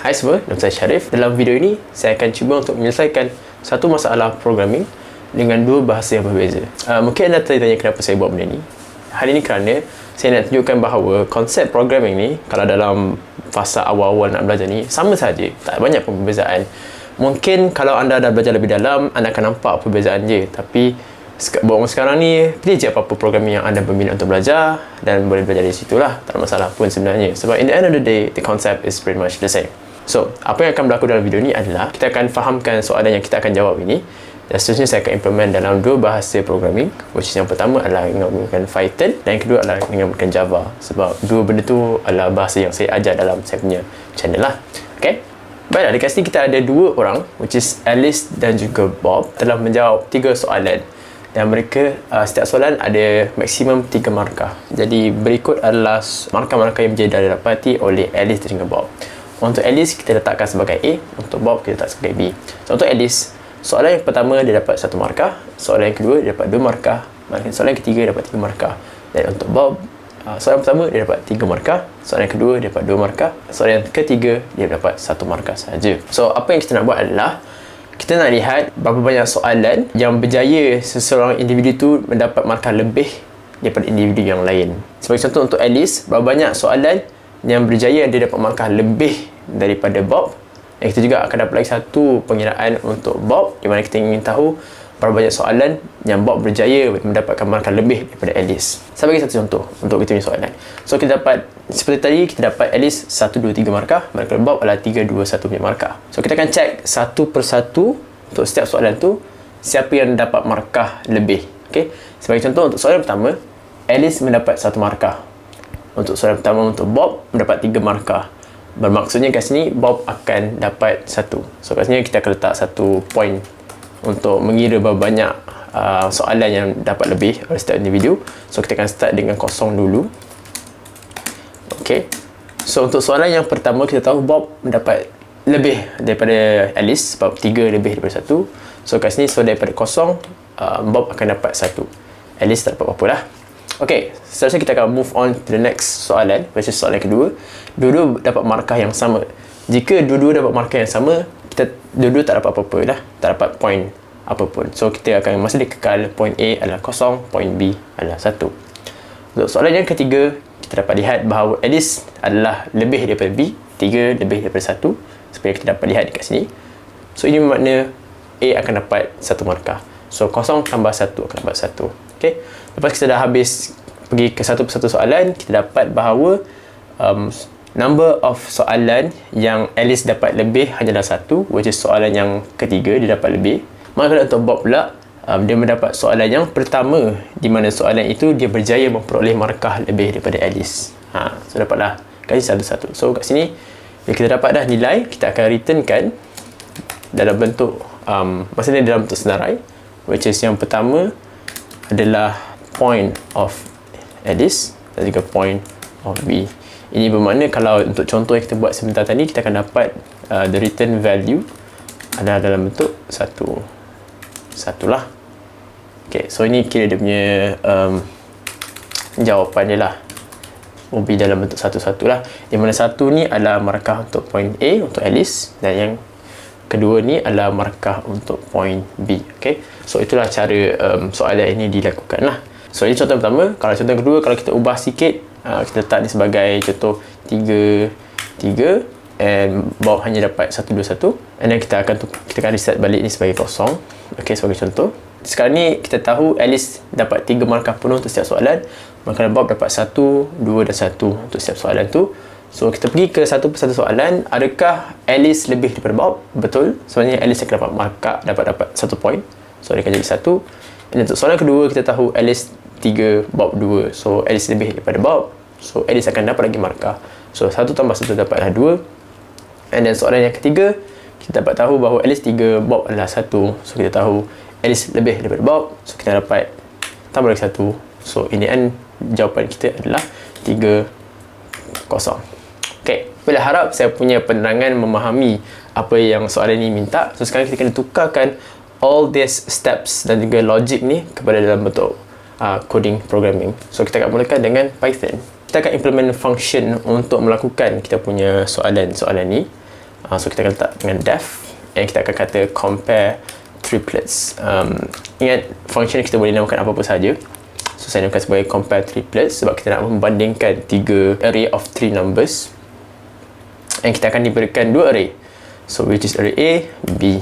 Hai semua, nama saya Syarif. Dalam video ini, saya akan cuba untuk menyelesaikan satu masalah programming dengan dua bahasa yang berbeza. Mungkin anda tanya kenapa saya buat benda ni. Hal ini kerana saya nak tunjukkan bahawa konsep programming ni, kalau dalam fasa awal-awal nak belajar ni, sama saja, tak banyak pun perbezaan. Mungkin kalau anda dah belajar lebih dalam, anda akan nampak perbezaan je. Tapi buat sekarang ni, pilih je apa-apa programming yang anda berminat untuk belajar dan boleh belajar di situ lah. Tak ada masalah pun sebenarnya. Sebab in the end of the day, the concept is pretty much the same. So, apa yang akan berlaku dalam video ni adalah kita akan fahamkan soalan yang kita akan jawab ini. Dan seterusnya saya akan implement dalam dua bahasa programming, which is yang pertama adalah dengan menggunakan Python dan yang kedua adalah dengan menggunakan Java. Sebab dua benda tu adalah bahasa yang saya ajar dalam saya punya channel lah. Okay? Baiklah, dekat sini kita ada dua orang, which is Alice dan juga Bob, telah menjawab 3 soalan. Dan mereka, setiap soalan ada maksimum 3 markah. Jadi berikut adalah markah-markah yang menjadi didapati oleh Alice dan juga Bob. Untuk Alice kita letakkan sebagai A, untuk Bob kita letak sebagai B. So, untuk Alice, soalan yang pertama dia dapat 1 markah, soalan yang kedua dia dapat 2 markah, soalan yang ketiga dia dapat 3 markah. Dan untuk Bob, soalan pertama dia dapat 3 markah, soalan yang kedua dia dapat 2 markah, soalan yang ketiga dia dapat 1 markah sahaja. So, apa yang kita nak buat adalah kita nak lihat berapa banyak soalan yang berjaya seseorang individu tu mendapat markah lebih daripada individu yang lain. Sebagai contoh untuk Alice, berapa banyak soalan yang berjaya dia dapat markah lebih daripada Bob. Dan kita juga akan dapat lagi satu pengiraan untuk Bob, di mana kita ingin tahu berapa banyak soalan yang Bob berjaya mendapatkan markah lebih daripada Alice. Saya bagi satu contoh untuk kita punya soalan. So, kita dapat, seperti tadi, kita dapat Alice 1, 2, 3 markah, manakala Bob adalah 3, 2, 1 punya markah. So, kita akan cek satu persatu untuk setiap soalan tu, siapa yang dapat markah lebih. Okay? Sebagai contoh, untuk soalan pertama, Alice mendapat 1 markah. Untuk soalan pertama, untuk Bob, mendapat 3 markah. Bermaksudnya kat sini, Bob akan dapat 1. So, kat sini kita akan letak 1 point untuk mengira berapa banyak soalan yang dapat lebih oleh setiap individu. So, kita akan start dengan kosong dulu. Okay. So, untuk soalan yang pertama, kita tahu Bob mendapat lebih daripada Alice, sebab 3 lebih daripada 1. So, kat sini, so daripada kosong, Bob akan dapat 1. Alice tak dapat apa-apa lah. Okay, seterusnya kita akan move on to the next soalan, which is soalan kedua. Dua-dua dapat markah yang sama. Jika dua-dua dapat markah yang sama, kita dua-dua tak dapat apa-apa dah, tak dapat point apapun. So, kita akan masih kekal point A adalah kosong, point B adalah 1. Untuk soalan yang ketiga, kita dapat lihat bahawa Alice adalah lebih daripada B, 3 lebih daripada 1, seperti yang kita dapat lihat dekat sini. So, ini bermakna A akan dapat 1 markah. So, kosong tambah 1 akan dapat 1. Okay. Lepas kita dah habis pergi ke satu persatu soalan, kita dapat bahawa number of soalan yang Alice dapat lebih hanyalah 1, which is soalan yang ketiga dia dapat lebih. Maka untuk Bob pula, dia mendapat soalan yang pertama, di mana soalan itu dia berjaya memperoleh markah lebih daripada Alice. So dapatlah kasi satu-satu. So kat sini, bila kita dapat dah nilai, kita akan returnkan dalam bentuk maksudnya dalam bentuk senarai, which is yang pertama adalah point of Alice dan juga point of B. Ini bermakna kalau untuk contoh yang kita buat sebentar tadi, kita akan dapat the return value adalah dalam bentuk satu lah. Okay, so ini kira dia punya jawapan dia lah. OB dalam bentuk satu-satu lah. Di mana satu ni adalah markah untuk point A untuk Alice dan yang kedua ni adalah markah untuk point B. Okay, so itulah cara soalan ini dilakukan lah. So, ini contoh pertama. Kalau contoh kedua, kalau kita ubah sikit, kita letak ni sebagai contoh 3, 3 and Bob hanya dapat 1, 2, 1, and then kita akan reset balik ni sebagai kosong. Okay, sebagai contoh. Sekarang ni kita tahu Alice dapat 3 markah penuh untuk setiap soalan, maka Bob dapat 1, 2 dan 1 untuk setiap soalan tu. So, kita pergi ke satu persatu soalan. Adakah Alice lebih daripada Bob? Betul. Sebenarnya Alice akan dapat markah, dapat 1 point. So, dia akan jadi 1. Dan untuk soalan kedua, kita tahu Alice 3, Bob 2. So, Alice lebih daripada Bob. So, Alice akan dapat lagi markah. So, 1 tambah 1 dapatlah 2. And then soalan yang ketiga, kita dapat tahu bahawa Alice 3, Bob adalah 1. So, kita tahu Alice lebih daripada Bob. So, kita dapat tambah lagi 1. So, in the end, jawapan kita adalah 3, 0. Okay, bila harap saya punya penerangan memahami apa yang soalan ini minta. So, sekarang kita kena tukarkan all these steps dan juga logic ni kepada dalam bentuk coding programming. So, kita akan mulakan dengan Python. Kita akan implement function untuk melakukan kita punya soalan ni. So kita akan letak dengan def, and kita akan kata compare triplets. Ingat, function kita boleh namakan apa-apa saja. So saya namakan sebagai compare triplets sebab kita nak membandingkan 3 array of 3 numbers, and kita akan diberikan 2 array, so which is array A, B,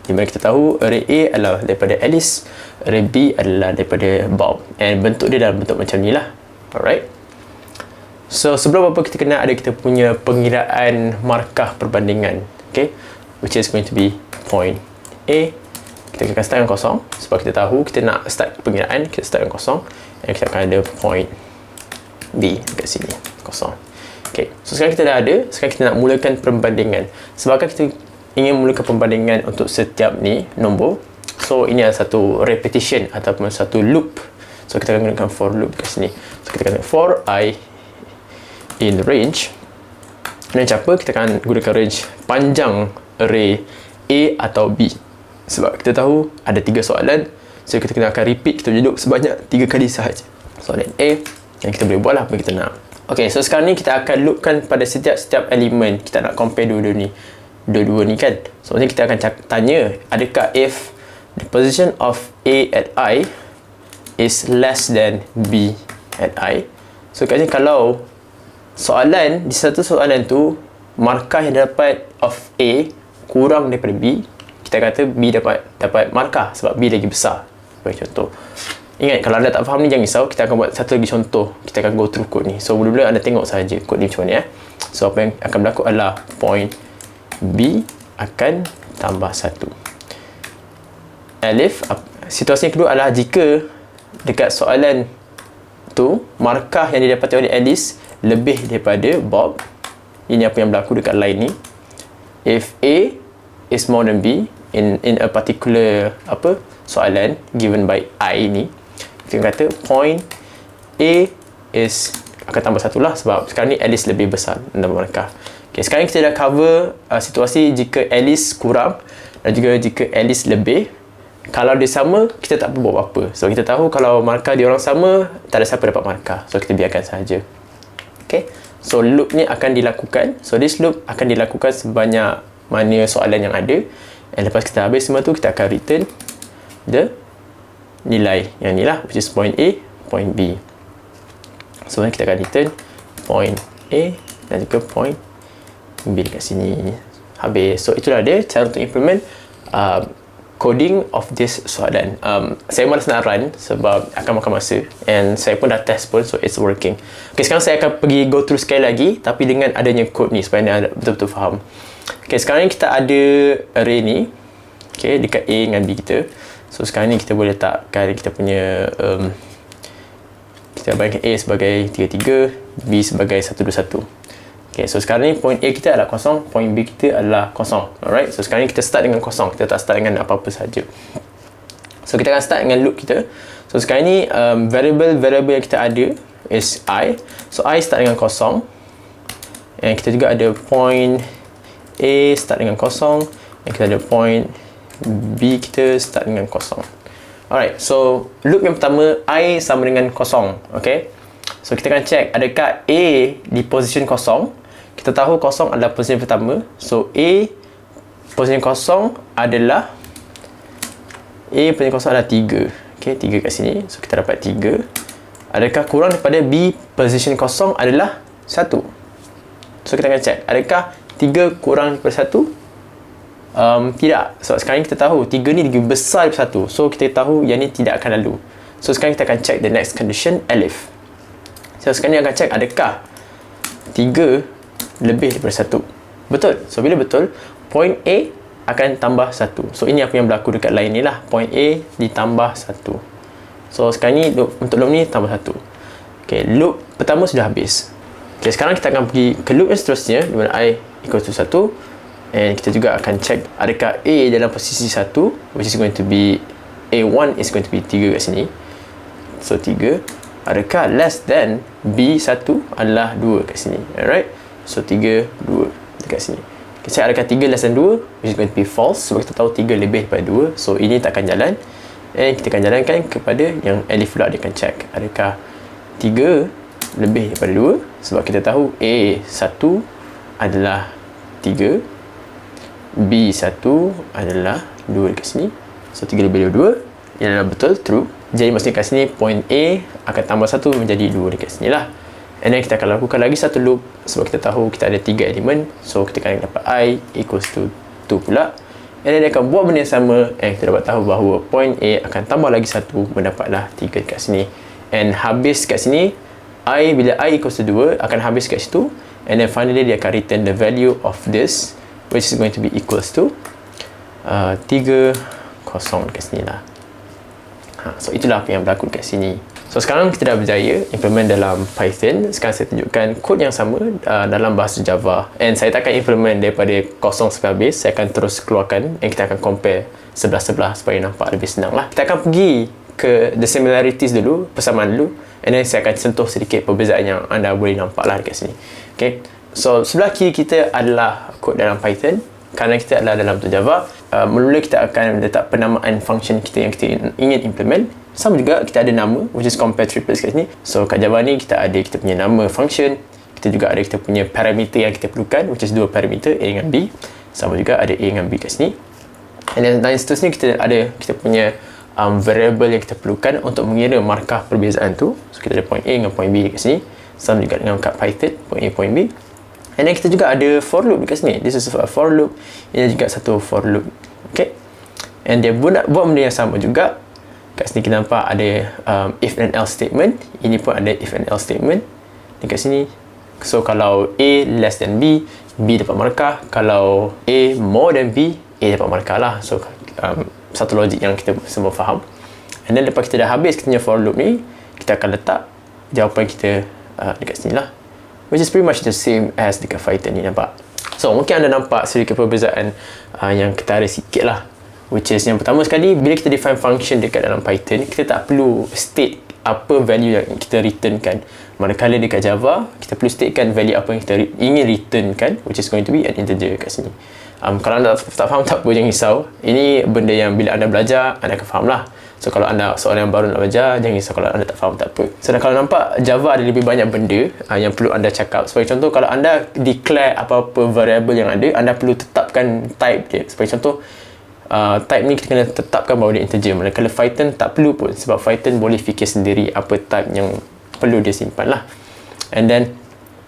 di mana kita tahu array A adalah daripada Alice, array B adalah daripada Bob, and bentuk dia dalam bentuk macam ni lah. Alright, so sebelum apa kita kena ada kita punya pengiraan markah perbandingan, okay, which is going to be point A. Kita akan start dengan kosong sebab kita tahu kita nak start pengiraan, kita start dengan kosong, dan kita akan ada point B dekat sini, kosong. Okay, so sekarang kita dah ada, sekarang kita nak mulakan perbandingan. Sebabkan kita ingin mulakan perbandingan untuk setiap ni nombor, so ini adalah satu repetition ataupun satu loop. So kita akan gunakan for loop kat sini. So kita akan for I in range, dan apa, kita akan gunakan range panjang array A atau B. Sebab kita tahu ada 3 soalan, so kita kena akan repeat kita duduk sebanyak 3 kali sahaja soalan A, yang kita boleh buat lah apa kita nak. Ok, so sekarang ni kita akan loopkan pada setiap elemen. Kita nak compare dua-dua ni kan. So nanti kita akan tanya, adakah if the position of A at I is less than B at I. So kat sini kalau soalan, di satu soalan tu markah yang dapat of A kurang daripada B, kita kata B dapat markah sebab B lagi besar. Bagi contoh, ingat, kalau anda tak faham ni jangan risau, kita akan buat satu lagi contoh. Kita akan go through code ni. So mula-mula anda tengok saja code ni macam mana. So apa yang akan berlaku adalah point B akan tambah 1. Alif, situasi yang kedua adalah jika dekat soalan tu markah yang didapati oleh Alice lebih daripada Bob. Ini apa yang berlaku dekat line ni. If A is more than B in a particular soalan given by I ni, kita kata point A is akan tambah 1 lah sebab sekarang ni Alice lebih besar dalam markah. Okay, sekarang kita dah cover situasi jika Alice kurang dan juga jika Alice lebih. Kalau dia sama, kita tak perlu buat apa-apa. So kita tahu kalau markah dia orang sama, tak ada siapa dapat markah. So kita biarkan sahaja. Okay, so loop ni akan dilakukan. So this loop akan dilakukan sebanyak mana soalan yang ada. Dan lepas kita habis semua tu, kita akan return the nilai yang ni lah, which is point A, point B. So kita akan return point A dan juga point B dekat sini. Habis. So itulah dia cara untuk implement coding of this soalan. Saya malas nak run sebab akan makan masa, and saya pun dah test pun, so it's working. Okay, sekarang saya akan pergi go through sekali lagi tapi dengan adanya code ni supaya anda betul-betul faham. Okay, sekarang ni kita ada array ni, okay, dekat A dengan B kita. So sekarang ni kita boleh letakkan kita punya kita bayangkan A sebagai 33, B sebagai 121. Okay, so sekarang ni point A kita adalah kosong, point B kita adalah kosong. Alright, so sekarang ni kita start dengan kosong, kita tak start dengan apa-apa saja. So kita akan start dengan loop kita. So sekarang ni variable yang kita ada is I. So I start dengan kosong, and kita juga ada point A start dengan kosong, dan kita ada point B kita start dengan kosong. Alright, so loop yang pertama I sama dengan kosong. Okay, so kita akan check adakah A di position kosong. Kita tahu kosong adalah posisi pertama, so A posisi kosong adalah adalah 3. Okay, 3 kat sini, so kita dapat 3. Adakah kurang daripada B position kosong adalah 1. So kita akan check adakah 3 kurang daripada 1. Tidak, sebab sekarang kita tahu 3 ni lebih besar daripada 1, so kita tahu yang ni tidak akan lalu. So sekarang kita akan check the next condition, alif. So sekarang ni akan check adakah 3 lebih daripada 1. Betul. So bila betul, point A akan tambah 1. So ini apa yang berlaku dekat line ni lah, point A ditambah 1. So sekarang ni untuk loop ni tambah 1. Okay, loop pertama sudah habis. Okay, sekarang kita akan pergi ke loop yang seterusnya di mana I equals to 1, and kita juga akan check adakah A dalam posisi 1, which is going to be A1 is going to be 3 kat sini. So 3 adakah less than B1 adalah 2 kat sini. Alright, so 3, 2 dekat sini. Kita check adakah 3 less than 2, which is going to be false sebab kita tahu 3 lebih daripada 2, so ini tak akan jalan. And kita akan jalankan kepada yang alif pula, dia akan check adakah 3 lebih daripada 2 sebab kita tahu A1 adalah 3, B1 adalah 2 dekat sini. So 3 lebih 2 ialah betul, true. Jadi maksudnya kat sini point A akan tambah 1 menjadi 2 dekat sini lah. And then kita akan lakukan lagi satu loop sebab kita tahu kita ada 3 elemen. So kita akan dapat I equals to 2 pula. And then dia akan buat benda yang sama, and kita dapat tahu bahawa point A akan tambah lagi 1 mendapatlah 3 dekat sini. And habis kat sini, bila I equals to 2 akan habis kat situ. And then finally dia akan return the value of this, which is going to be equals to 3, 0 dekat sini lah. So itulah apa yang berlaku dekat sini. So sekarang kita dah berjaya implement dalam Python. Sekarang saya tunjukkan kod yang sama dalam bahasa Java. And saya takkan implement daripada kosong sampai habis. Saya akan terus keluarkan and kita akan compare sebelah-sebelah supaya nampak lebih senang lah. Kita akan pergi ke the similarities dulu, persamaan dulu. And then saya akan sentuh sedikit perbezaan yang anda boleh nampak lah dekat sini. Okay. So sebelah kiri kita adalah kod dalam Python. Kerana kita adalah dalam Java, mula kita akan letak penamaan function kita yang kita ingin implement. Sama juga kita ada nama, which is compare triples kat sini. So kat Java ni kita ada kita punya nama function, kita juga ada kita punya parameter yang kita perlukan, which is 2 parameter A dengan B. Sama juga ada A dengan B kat sini. And then seterusnya kita ada kita punya variable yang kita perlukan untuk mengira markah perbezaan tu. So kita ada point A dengan point B kat sini. Sama juga dengan kat Python, point A, point B. And then kita juga ada for loop dekat sini. This is a for loop. Ini juga satu for loop. Okay. And dia buat benda yang sama juga. Kat sini kita nampak ada if and else statement. Ini pun ada if and else statement dekat sini. So kalau A less than B, B dapat markah. Kalau A more than B, A dapat markah lah. So satu logik yang kita semua faham. And then lepas kita dah habis kita punya for loop ni, kita akan letak jawapan kita dekat sini lah. Which is pretty much the same as dekat Python ni, nampak? So mungkin anda nampak sedikit perbezaan yang ketara sikit lah. Which is yang pertama sekali, bila kita define function dekat dalam Python, kita tak perlu state apa value yang kita returnkan. Manakala dekat Java, kita perlu statekan value apa yang kita ingin returnkan, which is going to be an integer kat sini. Kalau anda tak faham, tak apa, jangan risau. Ini benda yang bila anda belajar, anda akan faham lah. So kalau anda seorang yang baru nak belajar, jangan risau kalau anda tak faham, tak apa. So kalau nampak Java ada lebih banyak benda yang perlu anda cakap. Sebagai contoh, kalau anda declare apa-apa variable yang ada, anda perlu tetapkan type dia. Sebagai contoh, type ni kita kena tetapkan bahawa dia integer. Manakala Python tak perlu pun, sebab Python boleh fikir sendiri apa type yang perlu dia simpan lah. And then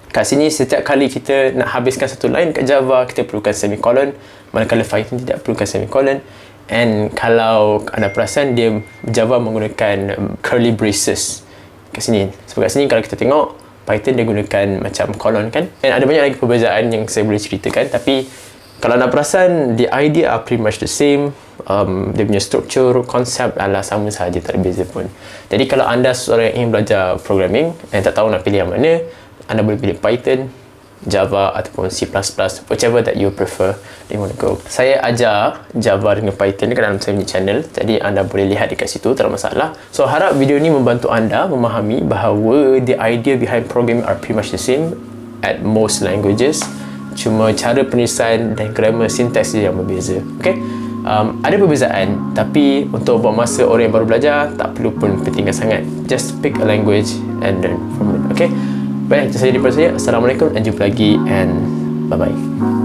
kat sini setiap kali kita nak habiskan satu line kat Java, kita perlukan semicolon. Manakala Python tidak perlukan semicolon. And kalau anda perasan, dia Java menggunakan curly braces kat sini. Sebab kat sini kalau kita tengok, Python dia gunakan macam colon kan. And ada banyak lagi perbezaan yang saya boleh ceritakan. Tapi kalau anda perasan, the idea are pretty much the same. Dia punya structure, konsep adalah sama sahaja, tak ada beza pun. Jadi kalau anda seorang yang ingin belajar programming dan tak tahu nak pilih yang mana, anda boleh pilih Python, Java ataupun C++, whichever that you prefer, you want to go. Saya ajar Java dengan Python dekat dalam saya punya channel, jadi anda boleh lihat dekat situ, tak ada masalah. So harap video ni membantu anda memahami bahawa the idea behind programming are pretty much the same at most languages. Cuma cara penulisan dan grammar, syntax dia yang berbeza. Okay? Ada perbezaan, tapi untuk buat masa orang yang baru belajar, tak perlu pun pentingkan sangat. Just pick a language and learn from it. Okay? Baik, itu saja daripada saya. Assalamualaikum dan jumpa lagi, and bye-bye.